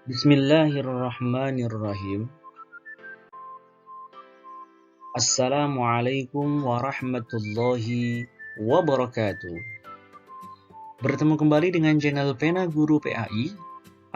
Bismillahirrahmanirrahim. Assalamualaikum warahmatullahi wabarakatuh. Bertemu kembali dengan channel Pena Guru PAI.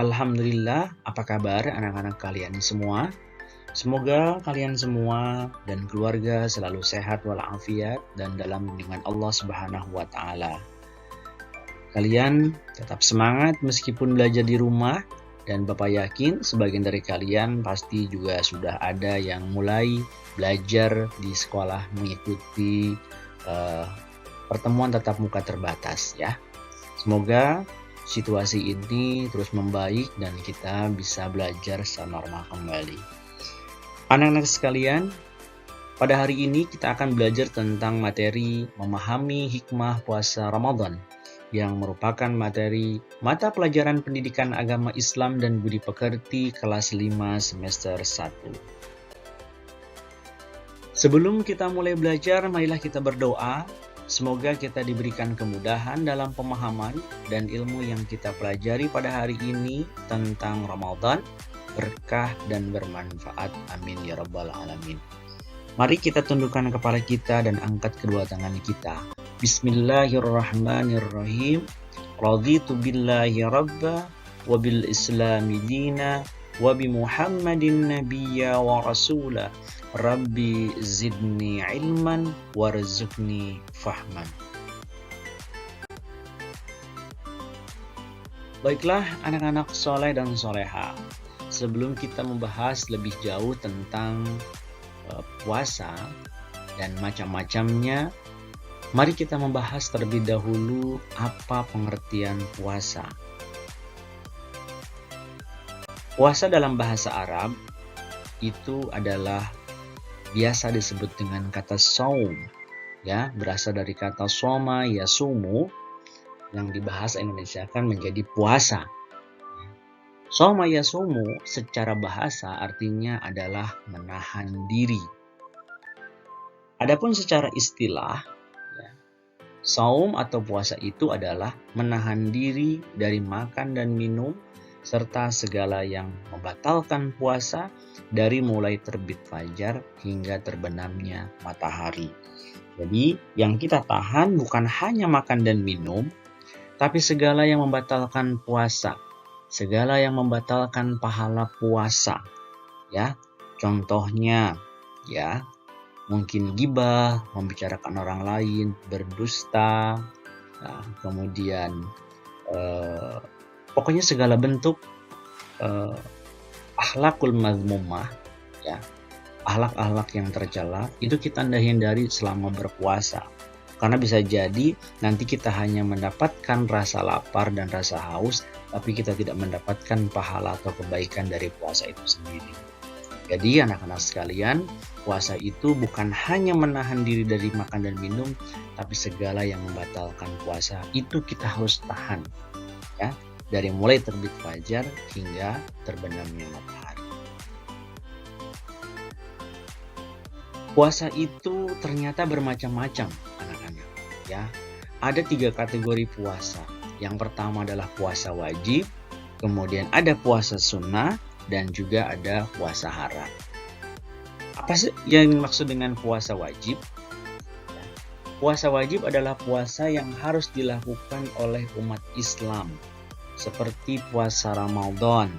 Alhamdulillah, apa kabar anak-anak kalian semua? Semoga kalian semua dan keluarga selalu sehat walafiat dan dalam lindungan Allah Subhanahu wa taala. Kalian tetap semangat meskipun belajar di rumah. Dan Bapak yakin sebagian dari kalian pasti juga sudah ada yang mulai belajar di sekolah mengikuti pertemuan tatap muka terbatas ya. Semoga situasi ini terus membaik dan kita bisa belajar secara normal kembali. Anak-anak sekalian, pada hari ini kita akan belajar tentang materi memahami hikmah puasa Ramadan, yang merupakan materi mata pelajaran pendidikan agama Islam dan budi pekerti kelas 5 semester 1. Sebelum kita mulai belajar, marilah kita berdoa. Semoga kita diberikan kemudahan dalam pemahaman dan ilmu yang kita pelajari pada hari ini tentang Ramadan, berkah dan bermanfaat. Amin ya rabbal alamin. Mari kita tundukkan kepala kita dan angkat kedua tangan kita. Bismillahirrahmanirrahim. Raditu billahi rabba wa bil islami dina wa bi Muhammadin nabiyya wa rasula. Rabbi zidni ilman warzuqni fahman. Baiklah anak-anak soleh dan soleha, sebelum kita membahas lebih jauh tentang puasa dan macam-macamnya, mari kita membahas terlebih dahulu apa pengertian puasa. Puasa dalam bahasa Arab itu adalah biasa disebut dengan kata saum, ya, berasal dari kata soma yasumu yang dibahasa Indonesia kan menjadi puasa. Soma yasumu secara bahasa artinya adalah menahan diri. Adapun secara istilah, saum atau puasa itu adalah menahan diri dari makan dan minum serta segala yang membatalkan puasa dari mulai terbit fajar hingga terbenamnya matahari. Jadi yang kita tahan bukan hanya makan dan minum, tapi segala yang membatalkan puasa, segala yang membatalkan pahala puasa. Ya, contohnya ya, mungkin gibah, membicarakan orang lain, berdusta, nah, kemudian pokoknya segala bentuk akhlakul mazmumah, ya, akhlak-akhlak yang tercela itu kita hindari selama berpuasa. Karena bisa jadi nanti kita hanya mendapatkan rasa lapar dan rasa haus, tapi kita tidak mendapatkan pahala atau kebaikan dari puasa itu sendiri. Jadi anak-anak sekalian, puasa itu bukan hanya menahan diri dari makan dan minum, tapi segala yang membatalkan puasa itu kita harus tahan, ya, dari mulai terbit fajar hingga terbenamnya matahari. Puasa itu ternyata bermacam-macam, anak-anak, ya. Ada 3 kategori puasa. Yang pertama adalah puasa wajib, kemudian ada puasa sunnah, dan juga ada puasa haram. Apa sih yang dimaksud dengan puasa wajib? Puasa wajib adalah puasa yang harus dilakukan oleh umat Islam, seperti puasa Ramadan,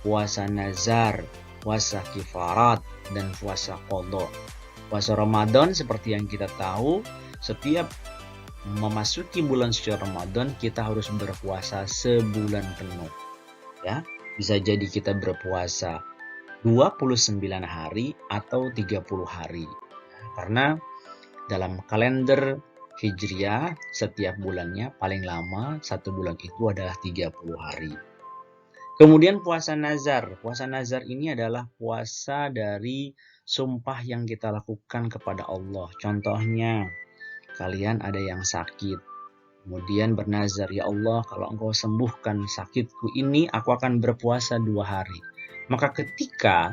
puasa nazar, puasa kifarat, dan puasa qadha. Puasa Ramadan seperti yang kita tahu, setiap memasuki bulan suci Ramadan kita harus berpuasa sebulan penuh. Ya, bisa jadi kita berpuasa 29 hari atau 30 hari. Karena dalam kalender Hijriah setiap bulannya paling lama 1 bulan itu adalah 30 hari. Kemudian puasa nazar. Puasa nazar ini adalah puasa dari sumpah yang kita lakukan kepada Allah. Contohnya, kalian ada yang sakit, kemudian bernazar, ya Allah, kalau Engkau sembuhkan sakitku ini, aku akan berpuasa 2 hari. Maka ketika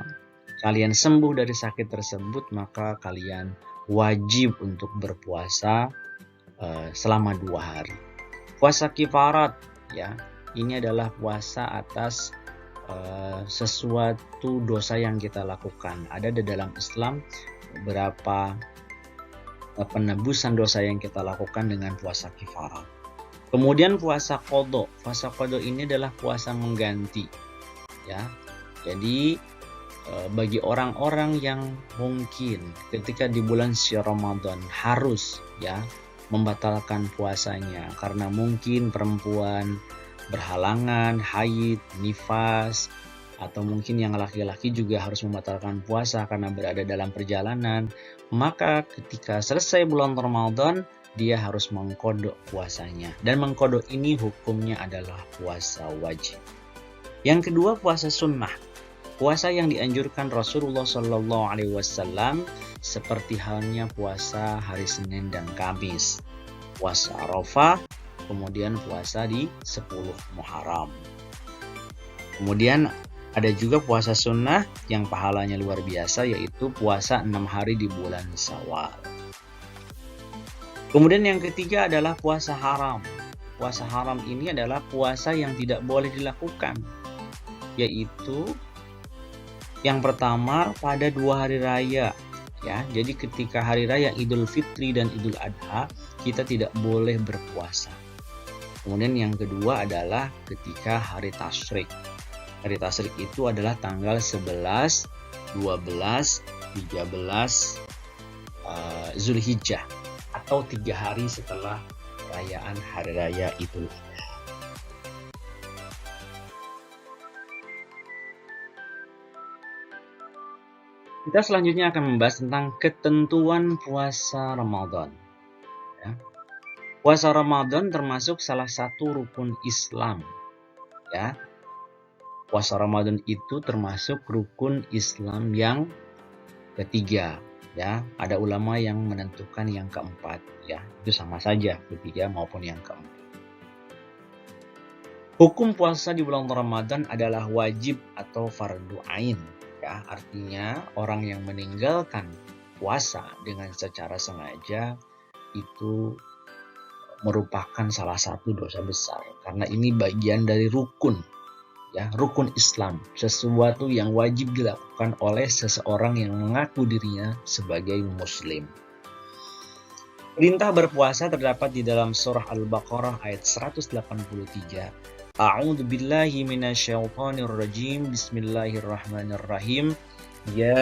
kalian sembuh dari sakit tersebut, maka kalian wajib untuk berpuasa selama 2 hari. Puasa kifarat, ya, ini adalah puasa atas sesuatu dosa yang kita lakukan. Ada di dalam Islam beberapa penebusan dosa yang kita lakukan dengan puasa kifarah. Kemudian puasa qadha. Puasa qadha ini adalah puasa mengganti, ya. Jadi bagi orang-orang yang mungkin ketika di bulan Ramadan harus, ya, membatalkan puasanya karena mungkin perempuan berhalangan, haid, nifas, atau mungkin yang laki-laki juga harus membatalkan puasa karena berada dalam perjalanan, maka ketika selesai bulan Ramadan dia harus mengqadha puasanya, dan mengqadha ini hukumnya adalah puasa wajib. Yang kedua, puasa sunnah, puasa yang dianjurkan Rasulullah SAW, seperti halnya puasa hari Senin dan Kamis, puasa Arafah, kemudian puasa di 10 Muharram. Kemudian ada juga puasa sunnah yang pahalanya luar biasa, yaitu puasa 6 hari di bulan Syawal. Kemudian yang ketiga adalah puasa haram. Puasa haram ini adalah puasa yang tidak boleh dilakukan, yaitu yang pertama pada 2 hari raya, ya. Jadi ketika hari raya Idul Fitri dan Idul Adha kita tidak boleh berpuasa. Kemudian yang kedua adalah ketika hari tasyrik. Hari tasyrik itu adalah tanggal 11, 12, 13 Zulhijjah, atau 3 hari setelah perayaan hari raya Idul Adha. Kita selanjutnya akan membahas tentang ketentuan puasa Ramadan. Ya. Puasa Ramadan termasuk salah satu rukun Islam. Ya. Puasa Ramadan itu termasuk rukun Islam yang ketiga. Ya, ada ulama yang menentukan yang keempat. Ya, itu sama saja ketiga maupun yang keempat. Hukum puasa di bulan Ramadan adalah wajib atau fardu ain. Ya, artinya orang yang meninggalkan puasa dengan secara sengaja itu merupakan salah satu dosa besar, karena ini bagian dari rukun, ya, rukun Islam, sesuatu yang wajib dilakukan oleh seseorang yang mengaku dirinya sebagai muslim. Perintah berpuasa terdapat di dalam surah Al-Baqarah ayat 183. A'udzu billahi minasyaitonir rajim. Bismillahirrahmanirrahim. Ya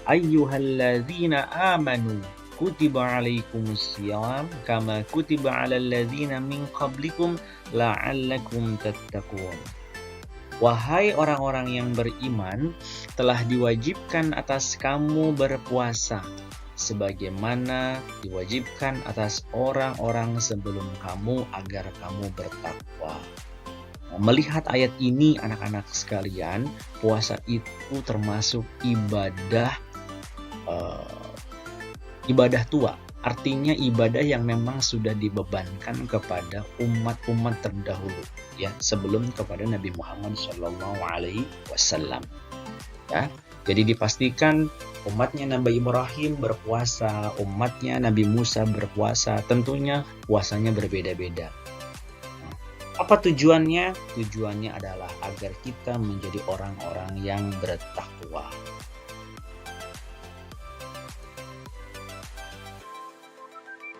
ayyuhalladzina amanu kutiba alaikumusiyam kama kutiba alal ladzina min qablikum la'allakum tattaqun. Wahai orang-orang yang beriman, telah diwajibkan atas kamu berpuasa sebagaimana diwajibkan atas orang-orang sebelum kamu agar kamu bertakwa. Melihat ayat ini, anak-anak sekalian, puasa itu termasuk ibadah tua. Artinya ibadah yang memang sudah dibebankan kepada umat-umat terdahulu, ya, sebelum kepada Nabi Muhammad SAW. Ya, jadi dipastikan umatnya Nabi Ibrahim berpuasa, umatnya Nabi Musa berpuasa, tentunya puasanya berbeda-beda. Apa tujuannya? Tujuannya adalah agar kita menjadi orang-orang yang bertakwa.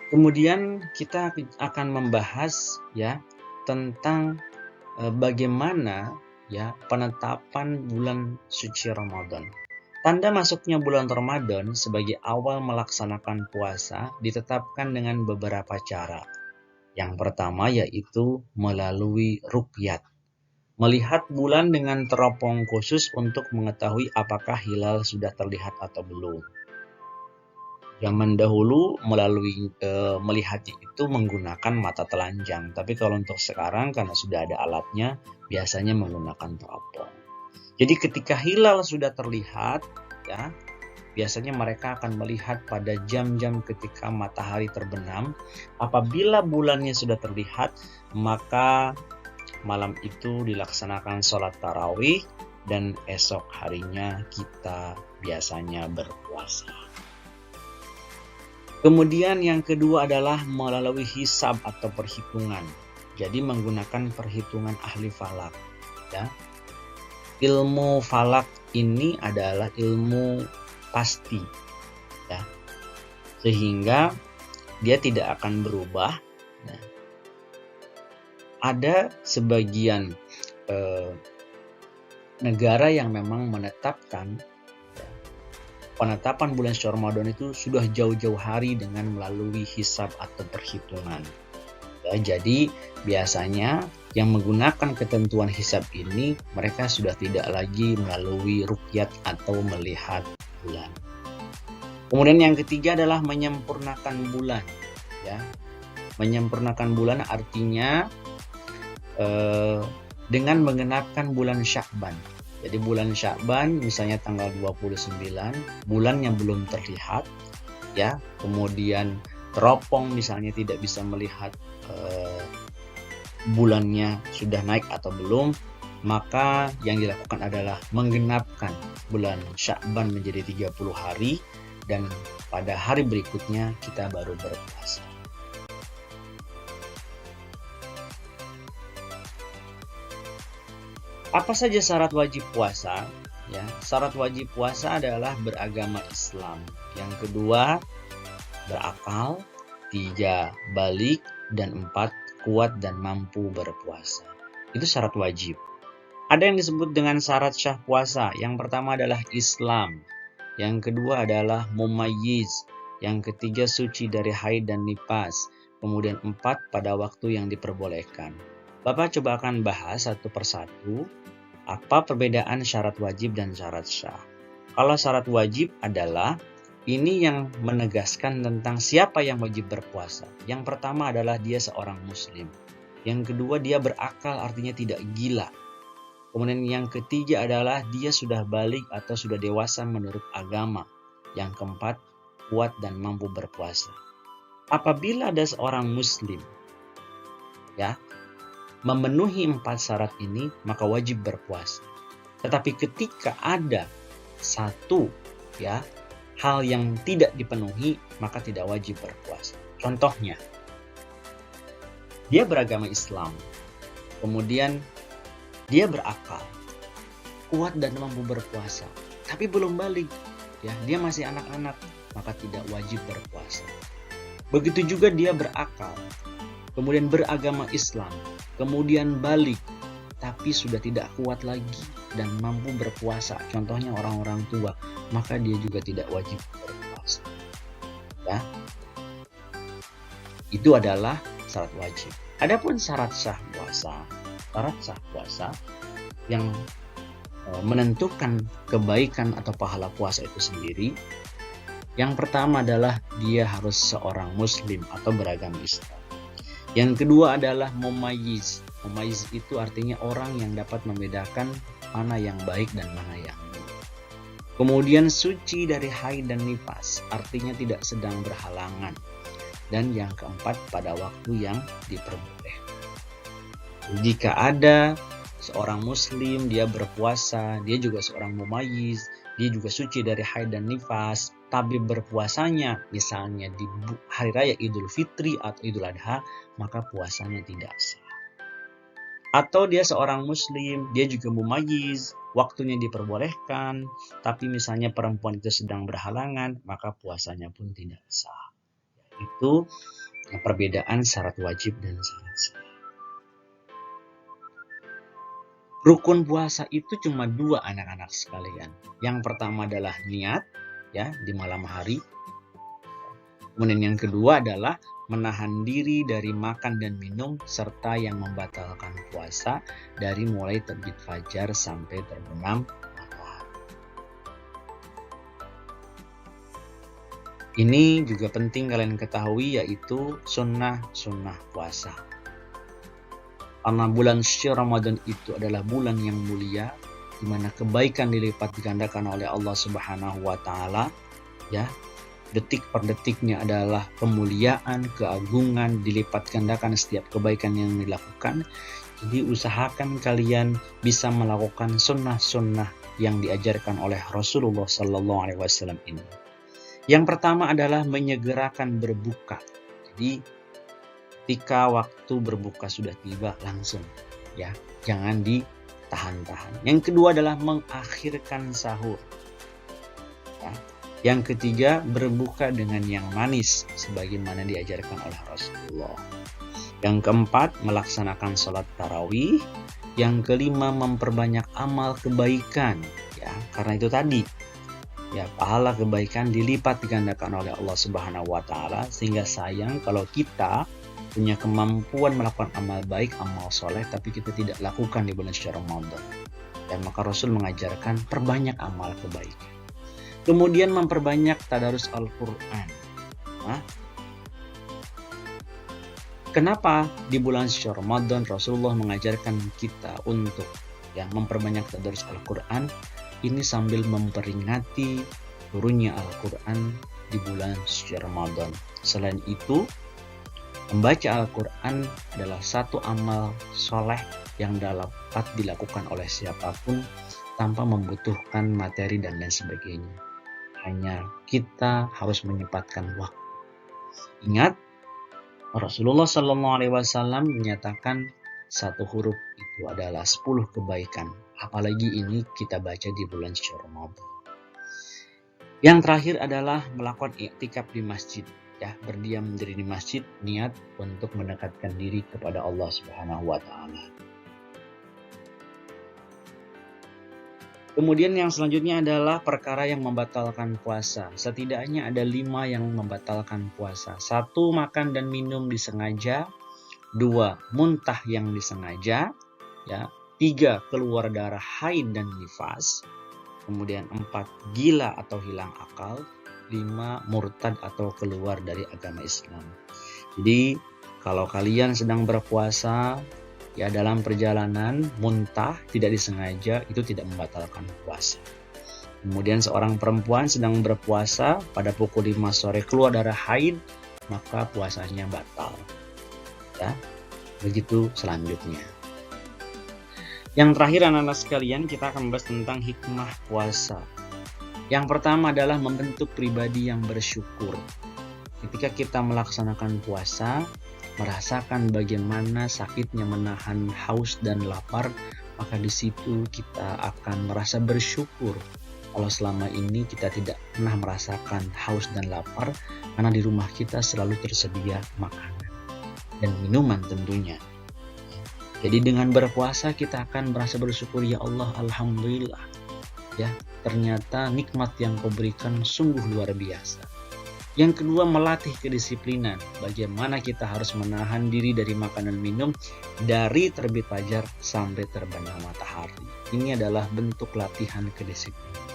Kemudian kita akan membahas, ya, tentang bagaimana, ya, penetapan bulan suci Ramadan. Tanda masuknya bulan Ramadan sebagai awal melaksanakan puasa ditetapkan dengan beberapa cara. Yang pertama yaitu melalui ruqyat. Melihat bulan dengan teropong khusus untuk mengetahui apakah hilal sudah terlihat atau belum. Zaman dahulu melihatnya itu menggunakan mata telanjang, tapi kalau untuk sekarang karena sudah ada alatnya, biasanya menggunakan teropong. Jadi ketika hilal sudah terlihat, ya, biasanya mereka akan melihat pada jam-jam ketika matahari terbenam. Apabila bulannya sudah terlihat, maka malam itu dilaksanakan sholat tarawih dan esok harinya kita biasanya berpuasa. Kemudian yang kedua adalah melalui hisab atau perhitungan. Jadi menggunakan perhitungan ahli falak, ya. ilmu falak ini adalah ilmu pasti, ya, sehingga dia tidak akan berubah. Nah, ada sebagian negara yang memang menetapkan penetapan bulan Syawal Ramadan itu sudah jauh-jauh hari dengan melalui hisab atau perhitungan. Ya, jadi biasanya yang menggunakan ketentuan hisab ini mereka sudah tidak lagi melalui ruqyat atau melihat bulan. Kemudian yang ketiga adalah menyempurnakan bulan. Ya, menyempurnakan bulan artinya dengan mengenapkan bulan Sya'ban. Jadi bulan Sya'ban misalnya tanggal 29, bulan yang belum terlihat, ya, kemudian teropong misalnya tidak bisa melihat bulannya sudah naik atau belum, maka yang dilakukan adalah menggenapkan bulan Sya'ban menjadi 30 hari dan pada hari berikutnya kita baru berpuasa. Apa saja syarat wajib puasa? Ya, syarat wajib puasa adalah beragama Islam. Yang kedua, berakal. 3, balik. Dan 4, kuat dan mampu berpuasa. Itu syarat wajib. Ada yang disebut dengan syarat syah puasa. Yang pertama adalah Islam. Yang kedua adalah mumayyiz. Yang ketiga suci dari haid dan nifas. Kemudian 4, pada waktu yang diperbolehkan. Bapak coba akan bahas satu persatu apa perbedaan syarat wajib dan syarat syah. Kalau syarat wajib adalah ini yang menegaskan tentang siapa yang wajib berpuasa. Yang pertama adalah dia seorang muslim. Yang kedua dia berakal artinya tidak gila. Kemudian yang ketiga adalah dia sudah balik atau sudah dewasa menurut agama. Yang keempat kuat dan mampu berpuasa. Apabila ada seorang muslim, ya, memenuhi 4 syarat ini, maka wajib berpuasa. Tetapi ketika ada satu, ya, hal yang tidak dipenuhi, maka tidak wajib berpuasa. Contohnya, dia beragama Islam, kemudian dia berakal, kuat dan mampu berpuasa, tapi belum balik, ya, dia masih anak-anak, maka tidak wajib berpuasa. Begitu juga dia berakal, kemudian beragama Islam, kemudian balik, tapi sudah tidak kuat lagi dan mampu berpuasa, contohnya orang-orang tua, maka dia juga tidak wajib berpuasa. Ya, itu adalah syarat wajib. Adapun syarat sah puasa yang menentukan kebaikan atau pahala puasa itu sendiri. Yang pertama adalah dia harus seorang muslim atau beragama Islam. Yang kedua adalah mumayyiz. Mumayyiz itu artinya orang yang dapat membedakan mana yang baik dan mana yang buruk. Kemudian suci dari haid dan nifas, artinya tidak sedang berhalangan. Dan yang keempat pada waktu yang diperbolehkan. Jika ada seorang muslim, dia berpuasa, dia juga seorang mumayyiz, dia juga suci dari haid dan nifas, tapi berpuasanya misalnya di hari raya Idul Fitri atau Idul Adha, maka puasanya tidak sah. Atau dia seorang muslim, dia juga mumayyiz, waktunya diperbolehkan, tapi misalnya perempuan itu sedang berhalangan, maka puasanya pun tidak sah. Itu perbedaan syarat wajib dan syarat sah. Rukun puasa itu cuma 2 anak-anak sekalian. Yang pertama adalah niat, ya, di malam hari. Kemudian yang kedua adalah menahan diri dari makan dan minum serta yang membatalkan puasa dari mulai terbit fajar sampai terbenam matahari. Ini juga penting kalian ketahui, yaitu sunnah-sunnah puasa. Karena bulan Syawal Ramadan itu adalah bulan yang mulia, di mana kebaikan dilipat digandakan oleh Allah Subhanahu wa taala, ya. Detik per detiknya adalah kemuliaan, keagungan, dilipat gandakan setiap kebaikan yang dilakukan. Jadi usahakan kalian bisa melakukan sunnah-sunnah yang diajarkan oleh Rasulullah SAW ini. Yang pertama adalah menyegerakan berbuka. Jadi ketika waktu berbuka sudah tiba langsung, ya, jangan tahan-tahan. Yang kedua adalah mengakhirkan sahur. Ya. Yang ketiga, berbuka dengan yang manis sebagaimana diajarkan oleh Rasulullah. Yang keempat, melaksanakan sholat tarawih. Yang kelima, memperbanyak amal kebaikan. Ya, karena itu tadi, ya, pahala kebaikan dilipat gandakan oleh Allah Subhanahu wa taala, sehingga sayang kalau kita punya kemampuan melakukan amal baik, amal soleh, tapi kita tidak lakukan di bulan suci Ramadan. Dan maka Rasul mengajarkan perbanyak amal kebaikan. Kemudian memperbanyak tadarus Al-Quran. Nah, kenapa di bulan suci Ramadan Rasulullah mengajarkan kita untuk memperbanyak tadarus Al-Quran? Ini sambil memperingati turunnya Al-Quran di bulan suci Ramadan. Selain itu, membaca Al-Quran adalah satu amal soleh yang dapat dilakukan oleh siapapun tanpa membutuhkan materi dan lain sebagainya. Hanya kita harus menyempatkan waktu. Ingat, Rasulullah SAW menyatakan satu huruf itu adalah 10 kebaikan. Apalagi ini kita baca di bulan suci Ramadan. Yang terakhir adalah melakukan iktikaf di masjid. Ya, berdiam diri di masjid, niat untuk mendekatkan diri kepada Allah Subhanahu wa taala. Kemudian yang selanjutnya adalah perkara yang membatalkan puasa. Setidaknya ada 5 yang membatalkan puasa. 1. Makan dan minum disengaja. 2. Muntah yang disengaja. Ya. 3. Keluar darah haid dan nifas. Kemudian 4. Gila atau hilang akal. 5. Murtad atau keluar dari agama Islam. Jadi kalau kalian sedang berpuasa, ya, dalam perjalanan muntah tidak disengaja, itu tidak membatalkan puasa. Kemudian seorang perempuan sedang berpuasa pada pukul 5 sore keluar darah haid, maka puasanya batal. Ya, begitu selanjutnya. Yang terakhir anak-anak sekalian, kita akan membahas tentang hikmah puasa. Yang pertama adalah membentuk pribadi yang bersyukur. Ketika kita melaksanakan puasa, merasakan bagaimana sakitnya menahan haus dan lapar, maka di situ kita akan merasa bersyukur kalau selama ini kita tidak pernah merasakan haus dan lapar, karena di rumah kita selalu tersedia makanan dan minuman tentunya. Jadi dengan berpuasa kita akan merasa bersyukur, ya Allah, alhamdulillah, ya, ternyata nikmat yang Kau berikan sungguh luar biasa. Yang kedua, melatih kedisiplinan. Bagaimana kita harus menahan diri dari makan dan minum dari terbit fajar sampai terbenam matahari. Ini adalah bentuk latihan kedisiplinan.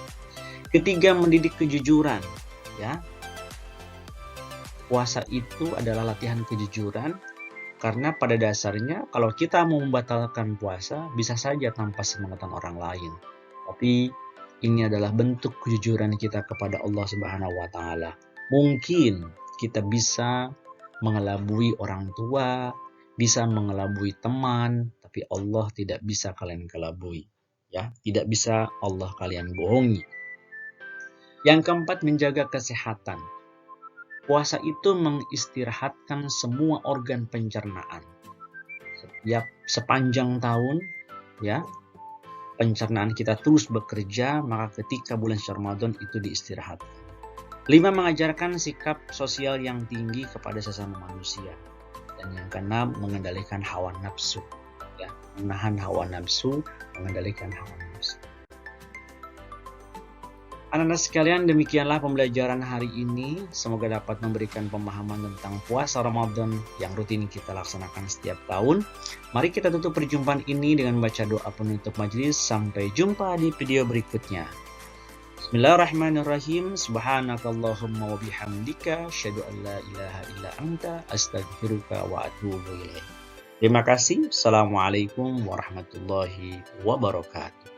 Ketiga, mendidik kejujuran. Ya, puasa itu adalah latihan kejujuran, karena pada dasarnya kalau kita mau membatalkan puasa bisa saja tanpa sepengetahuan orang lain. Tapi ini adalah bentuk kejujuran kita kepada Allah Subhanahu wa taala. Mungkin kita bisa mengelabui orang tua, bisa mengelabui teman, tapi Allah tidak bisa kalian kelabui. Ya, tidak bisa Allah kalian bohongi. Yang keempat, menjaga kesehatan. Puasa itu mengistirahatkan semua organ pencernaan. Sepanjang tahun, ya, pencernaan kita terus bekerja, maka ketika bulan Ramadan itu diistirahatkan. 5. Mengajarkan sikap sosial yang tinggi kepada sesama manusia. Dan yang keenam, mengendalikan hawa nafsu. Ya, menahan hawa nafsu, mengendalikan hawa nafsu. Anak-anak sekalian, demikianlah pembelajaran hari ini. Semoga dapat memberikan pemahaman tentang puasa Ramadan yang rutin kita laksanakan setiap tahun. Mari kita tutup perjumpaan ini dengan membaca doa penutup majelis. Sampai jumpa di video berikutnya. Bismillahirrahmanirrahim. Subhanakallahumma wa bihamdika asyhadu an la ilaha illa anta astaghfiruka wa atubu ilaik. Terima kasih. Assalamualaikum warahmatullahi wabarakatuh.